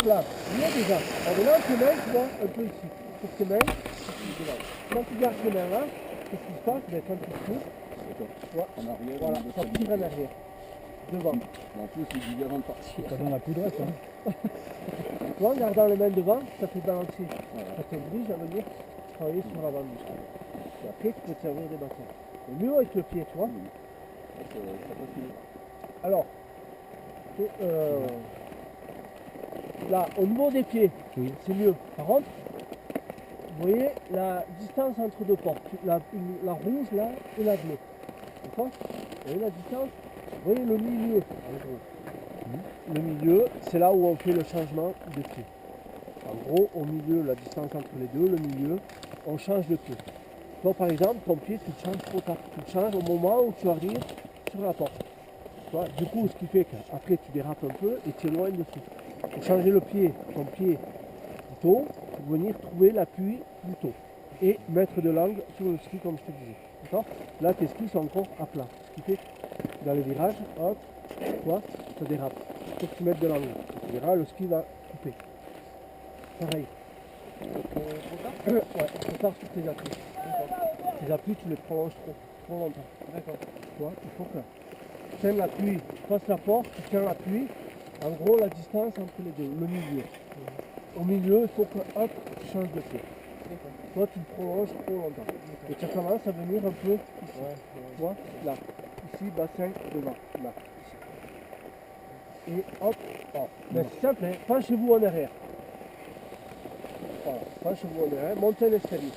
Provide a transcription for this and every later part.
Là, il y a déjà. Alors là, tes mains, tu vois, un peu ici. Pour tes mains, ici, devant. Quand tu gardes tes mains là, qu'est-ce qui se passe? Quand tu tires, tu vois, en arrière, voilà, ça tire en arrière. Devant. En plus, il dit avant de partir. C'est pas dans la poudrette, hein. Tu vois, en gardant les mains devant, ça fait balancer. Ça t'oblige à venir travailler sur l'avant du pied. Et après, tu peux te servir des bâtons. Le mieux avec le pied, tu vois. Alors, là, au niveau des pieds, Oui. c'est mieux. Par contre, vous voyez la distance entre deux portes, la rouge là et la bleue. D'accord? Vous voyez la distance? Vous voyez le milieu, en gros. Le milieu, c'est là où on fait le changement de pied. En gros, au milieu, la distance entre les deux, le milieu, on change de pied. Donc par exemple, ton pied, tu le changes trop tard. Tu le changes au moment où tu arrives sur la porte. Tu vois, du coup, ce qui fait qu'après tu dérapes un peu et tu es loin dessus. Pour changer le pied, ton pied plus tôt, pour venir trouver l'appui plus tôt. Et mettre de l'angle sur le ski comme je te disais. D'accord? Là, tes skis sont encore à plat. Ce qui fait que dans le virage, hop, tu vois, ça dérape. Il faut que tu mettes de l'angle. Tu verras, le ski va couper. Pareil. Ouais, tu pars sur tes appuis. Tes appuis, tu les prolonges trop longtemps. D'accord. Tu vois, il faut que tu tiennes l'appui, tu passes la porte, tu tiens l'appui. En gros, la distance entre les deux, le milieu. Au milieu, il faut que, hop, tu changes de pied. Toi, tu le prolonges trop longtemps. Et tu commences à venir un peu ici. Tu vois, là. Ici, bassin devant. Là. Ici. Et hop, hop. Mais c'est simple, hein. Penchez-vous en arrière. Voilà, penchez-vous en arrière. Montez un escalier.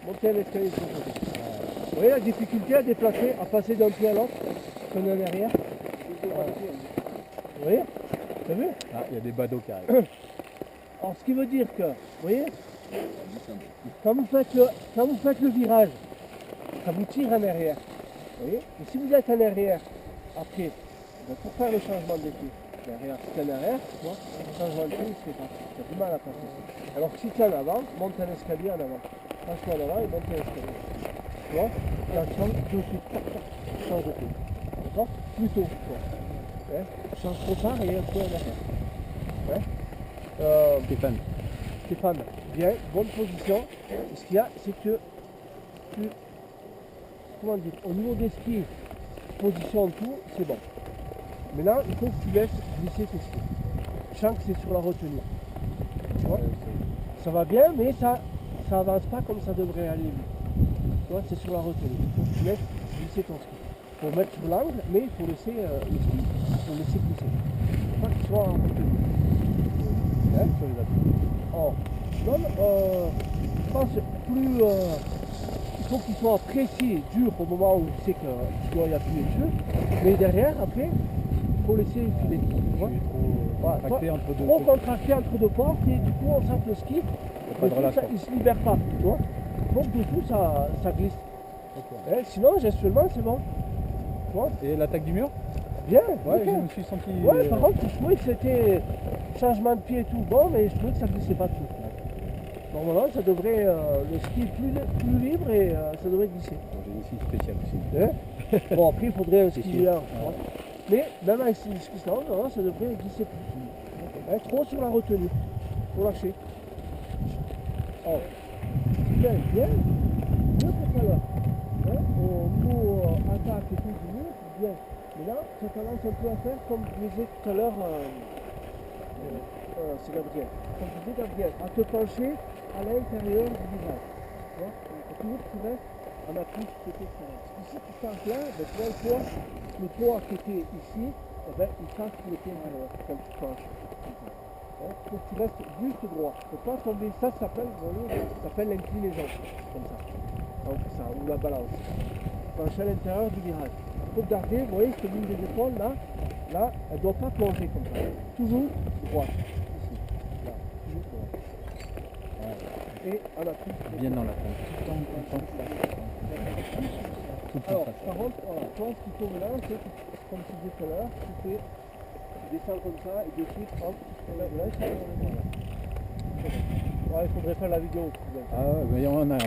Montez un escalier sur le côté. Vous voyez la difficulté à déplacer, à passer d'un pied à l'autre, comme en arrière. Voilà. Vous voyez? T'as vu? Ah, il y a des badauds qui arrivent. Alors, ce qui veut dire que, vous voyez, quand vous faites le virage, ça vous tire en arrière. Vous voyez? Et si vous êtes en arrière, après, ben, pour faire le changement de pied, derrière, si tu es en arrière, tu vois, le changement de pied, il se fait pas. Tu as du mal à passer. Alors que si tu es en avant, monte un escalier en avant. Passe-toi en avant et monte un escalier. Tu vois? Là, tu changes de suite. Change de pied. D'accord? Plutôt. Ouais. Change trop tard et un peu en arrière. Ouais. Stéphane, bien, bonne position. Ce qu'il y a, c'est que comment dire, au niveau des skis, position tout, c'est bon. Maintenant, il faut que tu laisses glisser tes skis. Je sens que c'est sur la retenue. Tu vois, ça va bien, mais ça avance pas comme ça devrait aller. Tu vois, c'est sur la retenue. Il faut que tu laisses glisser ton ski. Il faut mettre sur l'angle, mais il faut laisser le ski, il faut laisser glisser. Il ne faut pas qu'il soit en retenue. Hein, sur les appuis. Oh, non, je pense plus il faut qu'il soit précis, dur au moment où tu sais que tu dois y appuyer dessus, mais derrière, après, il faut laisser filer. Tu vois, voilà, trop contracté entre deux portes et du coup on sent que le ski, il ne se libère pas. Tu vois, donc du coup ça glisse. Okay. Sinon, gestuellement, c'est bon. Tu vois. Et l'attaque du mur? Bien, ouais, je me suis senti... Ouais, par contre, je trouvais que c'était changement de pied et tout bon, mais je trouvais que ça glissait pas tout. Normalement, ça devrait, le ski est plus libre et ça devrait glisser. J'ai une ski spéciale aussi. Bon, après, il faudrait un ski là. Mais même avec ce ski là, ça devrait glisser plus. Trop sur la retenue. Faut lâcher. Oh. Bien. Mieux que tout à l'heure. Au niveau attaque et tout, bien. Mais là, ça tendance un peu à faire comme je disais tout à l'heure, c'est Gabriel. Comme je disais Gabriel, à te pencher à l'intérieur du visage. Tu vois? Et toujours tu restes en appui sur côté extérieur. Ici, tu sens là, ben, tu vois le poids qui était ici, eh ben, il passe sur le pied intérieur quand tu penches. Il faut que tu restes juste droit. Il ne faut pas tomber. Ça s'appelle l'inclinaison. Comme ça. Donc, ça, ou la balance. Pencher à l'intérieur du virage. Il faut garder, vous voyez, cette ligne des épaules là, elle ne doit pas plonger comme ça. Toujours droite. Ici. Là, toujours droite. Et à la touche. Bien dans la tête. Alors, par contre, toi, ce qu'il faut maintenant, c'est que, comme tu disais tout à l'heure, tu descends comme ça et de suite, hop, là, il faudrait faire la vidéo. Ah ouais, mais il y en a un.